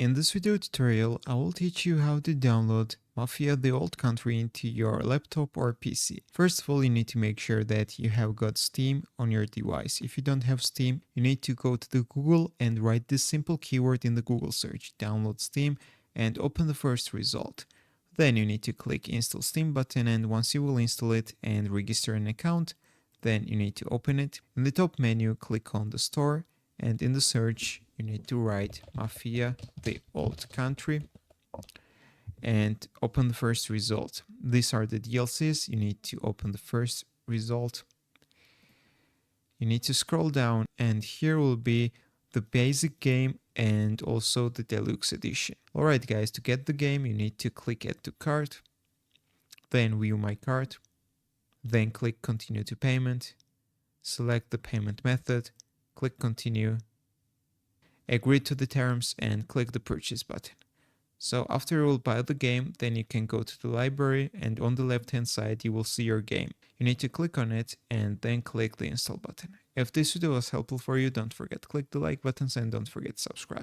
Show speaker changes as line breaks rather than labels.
In this video tutorial, I will teach you how to download Mafia the Old Country into your laptop or PC. First of all, you need to make sure that you have got Steam on your device. If you don't have Steam, you need to go to the Google and write this simple keyword in the Google search, download Steam, and open the first result. Then you need to click install Steam button, and once you will install it and register an account, then you need to open it. In the top menu, click on the store, and in the search, you need to write Mafia the Old Country and open the first result. These are the DLCs. You need to open the first result. You need to scroll down, and here will be the basic game and also the deluxe edition. Alright guys, to get the game, you need to click add to cart, then view my cart, then click continue to payment, select the payment method, click continue, agree to the terms, and click the purchase button. So after you will buy the game, then you can go to the library, and on the left hand side you will see your game. You need to click on it and then click the install button. If this video was helpful for you, don't forget to click the like buttons and don't forget to subscribe.